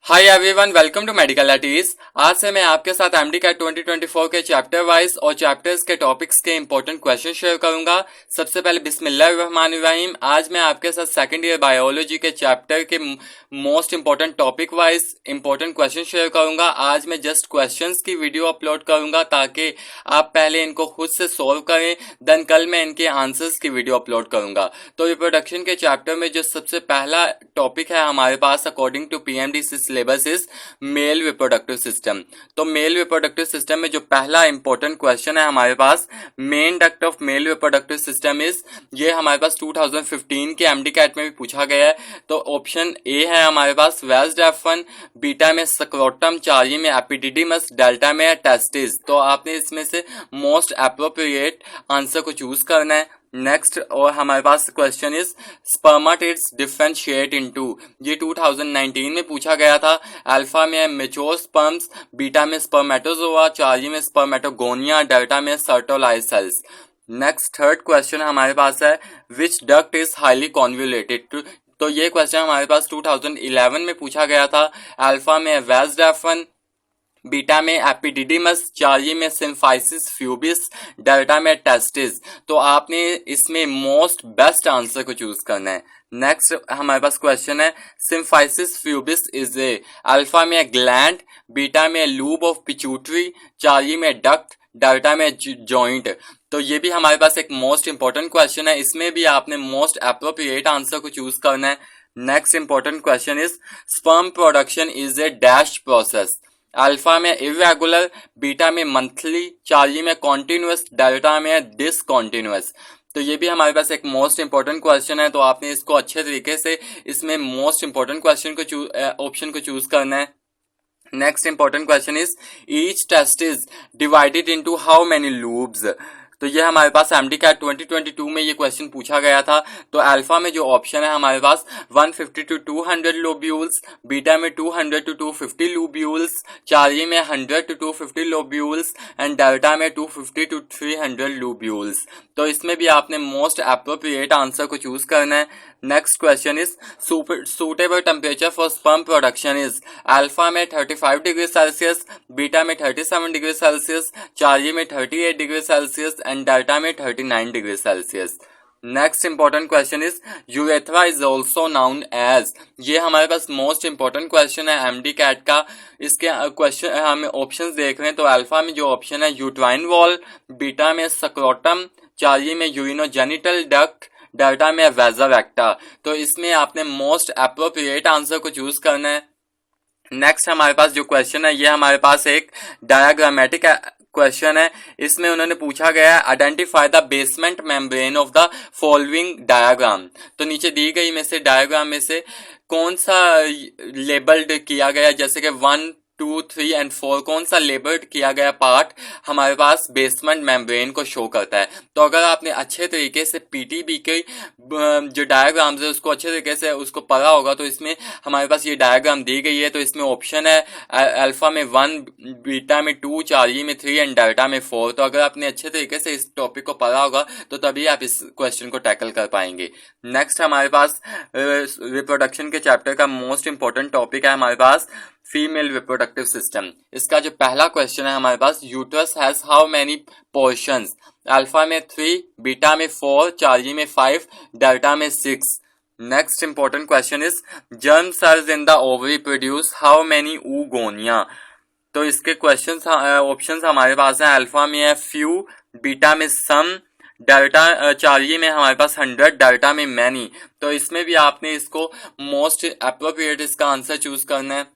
Hi everyone, welcome to medical eighties. आज से मैं आपके साथ एमडी कैट 2024 के चैप्टर वाइज और चैप्टर्स के टॉपिक्स के इंपॉर्टेंट क्वेश्चन शेयर करूंगा। सबसे पहले बिस्मिल्लाहिर्रहमानिर्रहीम। आज मैं आपके साथ सेकंड ईयर बायोलॉजी के चैप्टर के most important topic wise important question share करूंगा। आज मैं जस्ट क्वेश्चंस की वीडियो अपलोड करूंगा ताकि आप पहले इनको खुद से सोल्व करें, देन कल मैं इनके आंसर्स की वीडियो अपलोड करूंगा। तो रिप्रोडक्शन के चैप्टर में जो सबसे पहला टॉपिक है हमारे पास according to PMDC syllabus is male reproductive system. तो मेल रिप्रोडक्टिव सिस्टम में जो पहला इंपॉर्टेंट क्वेश्चन है हमारे पास, main duct of male reproductive system is, ये हमारे पास 2015 के एमडी कैट में भी पूछा गया है। तो ऑप्शन ए है हमारे पास वेस्ट एफ1, बीटा में स्क्रोटम, चार्जी में एपिडिडिमस, डेल्टा में टेस्टिस। तो आपने इसमें से मोस्ट अप्रोप्रिएट आंसर को चूज करना है। नेक्स्ट और हमारे पास question is spermatids differentiate into, ये 2019 में पूछा गया था। अल्फा में मेच्योर स्पर्म्स, बीटा में स्पर्मेटोजोआ, चार्जी में स्पर्मेटोगोनिया, डेल्टा में Sertoli's cells. Next third question हमारे पास है which duct is highly convoluted. तो ये क्वेश्चन हमारे पास 2011 में पूछा गया था। अल्फा में वेस्ट एफ1, बीटा में एपिडिडिमस, चार्जी में सिम्फाइसिस फ्यूबिस, डेल्टा में टेस्टिस। तो आपने इसमें मोस्ट बेस्ट आंसर को चूज करना है। नेक्स्ट हमारे पास क्वेश्चन है सिम्फाइसिस फ्यूबिस इज ए, अल्फा में ग्लैंड, बीटा में लूब ऑफ पिट्यूटरी, चार्जी में डक्ट, डेल्टा में जॉइंट। तो ये भी हमारे पास एक मोस्ट इंपॉर्टेंट क्वेश्चन है, इसमें भी आपने मोस्ट अप्रोप्रिएट आंसर को चूज करना है। Next important question is sperm production is a dash process, alpha में इरेगुलर, बीटा में मंथली, चार्जी में कॉन्टिन्यूअस, डेल्टा में डिसकॉन्टिन्यूअस। तो ये भी हमारे पास एक मोस्ट इंपॉर्टेंट क्वेश्चन है, तो आपने इसको अच्छे तरीके से इसमें मोस्ट इंपॉर्टेंट क्वेश्चन को ऑप्शन को चूज करना है। Next important question is each test is divided into how many lobes. तो ये हमारे पास एमडी कैट 2022 में ये क्वेश्चन पूछा गया था। तो अल्फा में जो ऑप्शन है हमारे पास 150 to 200 लोब्यूल्स, बीटा में 200 to 250 लोब्यूल्स, चार्जी में 100 to 250 लोब्यूल्स एंड डेल्टा में 250 to 300 लोब्यूल्स। तो इसमें भी आपने मोस्ट अप्रोप्रिएट आंसर को चूज करना है। Next question is suitable temperature for sperm production is, alpha में 35 डिग्री सेल्सियस, बीटा में 37 डिग्री सेल्सियस, चार्जी में 38 डिग्री सेल्सियस एंड डेल्टा में 39 degree Celsius. Next important question is urethra is also known as, ये हमारे पास most important question है MD CAT का। इसके क्वेश्चन हम ऑप्शंस देख रहे हैं। तो अल्फा में जो ऑप्शन है यूट्राइन वॉल, बीटा में स्क्रोटम, चार्जी में यूरिनोजेनिटल डक्ट, डेल्टा में वेज़ा। तो इसमें आपने मोस्ट अप्रोप्रिएट आंसर को चूज करना है। नेक्स्ट हमारे पास जो क्वेश्चन है ये हमारे पास एक डायग्रामेटिक क्वेश्चन है। इसमें उन्होंने पूछा गया है identify the basement membrane of the following diagram. तो नीचे दी गई में से डायग्राम में से कौन सा लेबल्ड किया गया, जैसे कि 1, 2, 3 एंड 4 कौन सा लेबल्ड किया गया पार्ट हमारे पास बेसमेंट मेम्ब्रेन को शो करता है। तो अगर आपने अच्छे तरीके से पीटीबी के जो डायग्राम्स है उसको अच्छे तरीके से उसको पढ़ा होगा तो इसमें हमारे पास ये डायग्राम दी गई है। तो इसमें ऑप्शन है अल्फा में 1, बीटा में 2, चार्जी में 3 एंड डेल्टा में 4। तो अगर आपने अच्छे तरीके से इस टॉपिक को पढ़ा होगा तो तभी आप इस क्वेश्चन को टैकल कर पाएंगे। नेक्स्ट हमारे पास रिप्रोडक्शन के चैप्टर का मोस्ट इंपॉर्टेंट टॉपिक है हमारे पास फीमेल रिप्रोडक्टिव सिस्टम। इसका जो पहला क्वेश्चन है हमारे पास uterus has how many portions, alpha में 3, बीटा में 4, चार्जी में 5, डेल्टा में 6। Next important question is germ cells in the ovary produce how many oogonia। तो इसके क्वेश्चन ऑप्शंस हमारे पास हैं, अल्फा में है फ्यू, बीटा में सम, डेल्टा चार्जी में हमारे पास 100, डेल्टा में मैनी। तो इसमें भी आपने इसको मोस्ट अप्रोप्रिएट इसका आंसर चूज करना है।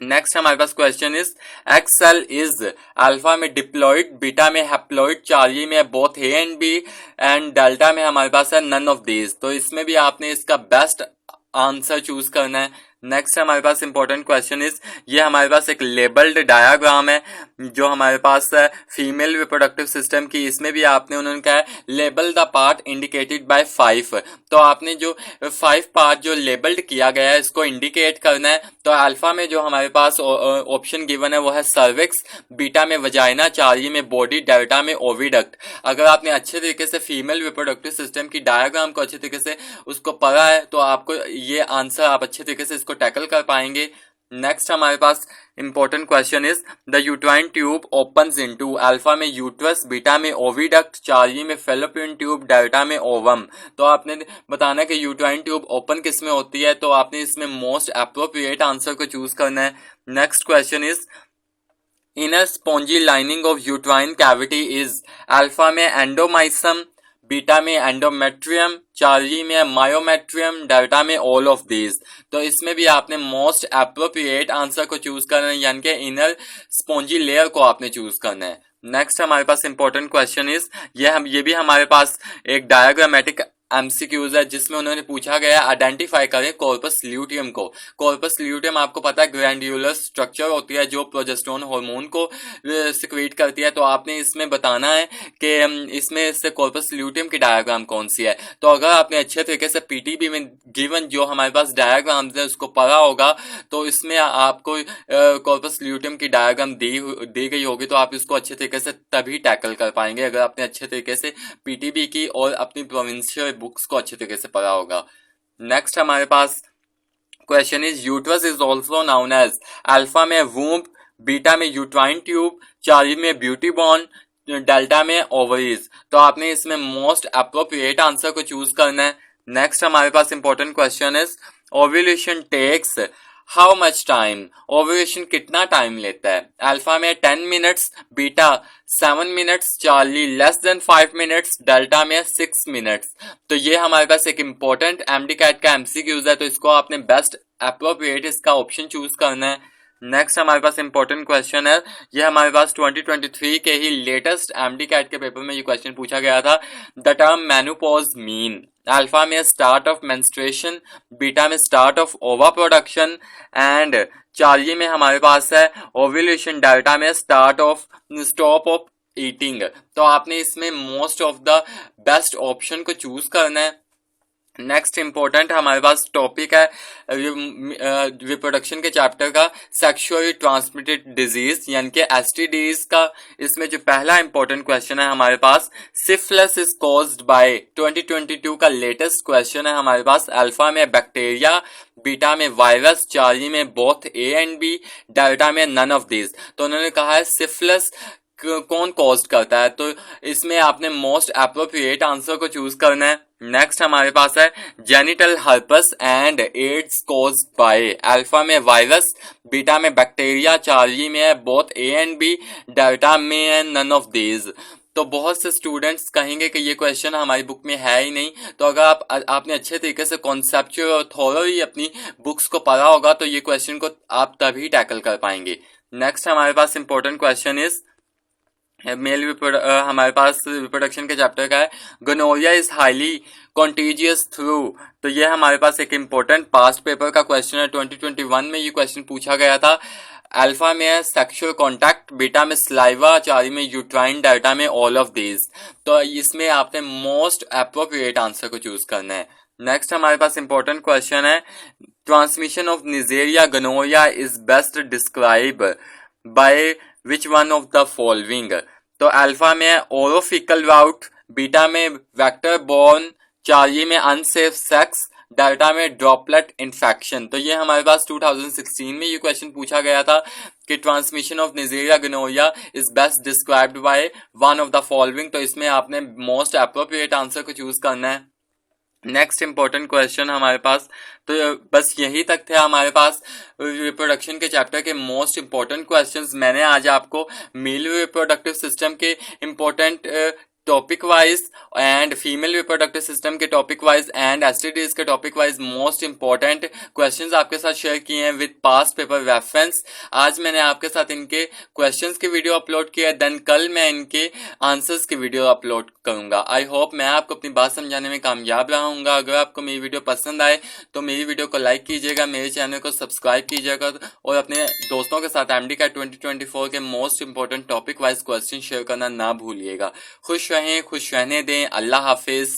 नेक्स्ट हमारे पास question is X cell is, alpha में डिप्लॉइड, बीटा में हैप्लॉइड, चार्जी में both A and B and delta में हमारे पास है नन ऑफ दीज। तो इसमें भी आपने इसका बेस्ट आंसर चूज करना है। नेक्स्ट हमारे पास इंपॉर्टेंट क्वेश्चन इज, ये हमारे पास एक लेबल्ड डायग्राम है जो हमारे पास है फीमेल रिप्रोडक्टिव सिस्टम की। इसमें भी आपने उन्होंने कहा है label the part indicated by 5। तो आपने जो 5 पार्ट जो लेबल्ड किया गया है इसको इंडिकेट करना है। तो अल्फा में जो हमारे पास ऑप्शन गिवन है वो है सर्विक्स, बीटा में वजाइना, चार्जी में बॉडी, डेल्टा में ओविडक्ट। अगर आपने अच्छे तरीके से फीमेल रिप्रोडक्टिव सिस्टम की डायग्राम को अच्छे तरीके से उसको पढ़ा है तो आपको ये आंसर आप अच्छे तरीके से इसको टैकल कर पाएंगे। नेक्स्ट हमारे पास important question is the uterine tube opens into, alpha में यूट्रस, बीटा में ओविडक्ट, चार्ली में फेलोपियन ट्यूब, डेल्टा में ओवम। तो आपने बताना है कि यूट्राइन ट्यूब ओपन किस में होती है, तो आपने इसमें मोस्ट अप्रोप्रिएट आंसर को चूज करना है। Next question is inner spongy lining of uterine cavity is, alpha में एंडोमाइसम, बीटा में एंडोमेट्रियम, चार्ली में मायोमेट्रियम, डेल्टा में ऑल ऑफ दीज। तो इसमें भी आपने मोस्ट अप्रोप्रिएट आंसर को चूज करना है, यानी कि इनर स्पॉन्जी लेयर को आपने चूज करना है। नेक्स्ट हमारे पास इंपॉर्टेंट क्वेश्चन इज ये भी हमारे पास एक डायग्रामेटिक एमसीक्यूज है जिसमें उन्होंने पूछा गया आइडेंटिफाई करें कॉर्पस ल्यूटियम को। कॉर्पस ल्यूटियम आपको पता है ग्लैंड्यूलर स्ट्रक्चर होती है जो प्रोजेस्टेरोन हार्मोन को सिक्रीट करती है। तो आपने इसमें बताना है कि इसमें से कॉर्पस ल्यूटियम की डायग्राम कौन सी है। तो अगर आपने अच्छे तरीके से पीटीबी में गिवन जो हमारे पास डायग्राम है उसको पढ़ा होगा तो इसमें आपको कॉर्पस ल्यूटियम की डायग्राम दी गई होगी, तो आप इसको अच्छे तरीके से तभी टैकल कर पाएंगे अगर आपने अच्छे तरीके से पीटीबी की और अपनी प्रोविंशियल बुक्स को अच्छे तरीके से पढ़ा होगा। नेक्स्ट हमारे पास question is uterus is also known as, alpha में वूम्ब, बीटा में यूट्राइन ट्यूब, चार्ली में ब्यूटी बॉर्न, डेल्टा में ओवरीज। तो आपने इसमें मोस्ट अप्रोप्रिएट आंसर को चूज करना है। नेक्स्ट हमारे पास important question is ovulation takes how much time, ovulation कितना टाइम लेता है। अल्फा में 10 minutes, beta 7 minutes, Charlie less than 5 minutes, delta में 6 मिनट्स। तो ये हमारे पास एक इंपॉर्टेंट एमडी कैट का एमसीक्यूज है, तो इसको आपने बेस्ट अप्रोप्रिएट इसका ऑप्शन चूज करना है। नेक्स्ट हमारे पास इंपॉर्टेंट क्वेश्चन है, ये हमारे पास 2023 के ही लेटेस्ट एमडी कैट के पेपर में ये क्वेश्चन पूछा गया था। The term menopause mean, alpha में स्टार्ट ऑफ मेंस्ट्रुएशन, बीटा में स्टार्ट ऑफ ओवा प्रोडक्शन एंड चार्ली में हमारे पास है ओव्यूलेशन, डेल्टा में start of stop of eating. तो आपने इसमें most of the best option को चूज करना है। नेक्स्ट इंपॉर्टेंट हमारे पास टॉपिक है रिप्रोडक्शन के चैप्टर का सेक्सुअली ट्रांसमिटेड डिजीज यानी कि एसटीडीज का। इसमें जो पहला इंपॉर्टेंट क्वेश्चन है हमारे पास सिफिलिस इज कॉज्ड बाय, 2022 का लेटेस्ट क्वेश्चन है हमारे पास। अल्फा में बैक्टीरिया, बीटा में वायरस, चार्ली में both A and B, delta में नन ऑफ दीज। तो उन्होंने कहा है सिफिलिस कौन कॉज करता है, तो इसमें आपने मोस्ट अप्रोप्रिएट आंसर को चूज करना है। नेक्स्ट हमारे पास है genital herpes and AIDS caused by, alpha में वायरस, बीटा में बैक्टीरिया, चार्ली में है both A and B, delta में है नन ऑफ दीज। तो बहुत से स्टूडेंट्स कहेंगे कि ये क्वेश्चन हमारी बुक में है ही नहीं, तो अगर आपने अच्छे तरीके से कॉन्सेप्चुअल और थॉरोली अपनी बुक्स को पढ़ा होगा तो ये क्वेश्चन को आप तभी टैकल कर पाएंगे। नेक्स्ट हमारे पास इंपॉर्टेंट क्वेश्चन इज हमारे पास रिप्रोडक्शन के चैप्टर का है gonorrhoea is highly contagious through. तो ये हमारे पास एक इम्पोर्टेंट पास्ट पेपर का क्वेश्चन है, 2021 में ये क्वेश्चन पूछा गया था। अल्फा में है सेक्सुअल कांटेक्ट, बीटा में स्लाइवा, चार्ली में यूट्राइन, डेल्टा में ऑल ऑफ दीज। तो इसमें आपने मोस्ट अप्रोप्रिएट आंसर को चूज करना है। नेक्स्ट हमारे पास इंपॉर्टेंट क्वेश्चन है transmission of Neisseria gonorrhoeae is best describe by which one of the following. तो अल्फा में ओरोफिकल राउट, बीटा में वेक्टर बोर्न, चार्ली में अनसेफ सेक्स, डेल्टा में ड्रॉपलेट इन्फेक्शन। तो ये हमारे पास 2016 में ये क्वेश्चन पूछा गया था कि transmission of Neisseria gonorrhoeae is best described by one of the following. तो इसमें आपने मोस्ट अप्रोप्रिएट आंसर को चूज करना है। नेक्स्ट इंपॉर्टेंट क्वेश्चन हमारे पास, तो बस यही तक थे हमारे पास रिप्रोडक्शन के चैप्टर के मोस्ट इंपॉर्टेंट क्वेश्चंस। मैंने आज आपको मेल रिप्रोडक्टिव सिस्टम के important topic wise and female reproductive system के टॉपिक वाइज एंड एसटीडीज के topic wise most important questions आपके साथ शेयर किए हैं विद पास्ट पेपर रेफरेंस। आज मैंने आपके साथ इनके क्वेश्चंस की वीडियो अपलोड किया, देन कल मैं इनके आंसर्स की वीडियो अपलोड करूंगा। आई होप मैं आपको अपनी बात समझाने में कामयाब रहूंगा। अगर आपको मेरी वीडियो पसंद आए तो मेरी वीडियो को लाइक कीजिएगा, मेरे चैनल को सब्सक्राइब कीजिएगा और अपने दोस्तों के साथ एमडी कैट 2024 के most important topic wise question share करना ना भूलिएगा। खुश रहें, खुश रहने दें। अल्लाह हाफिज।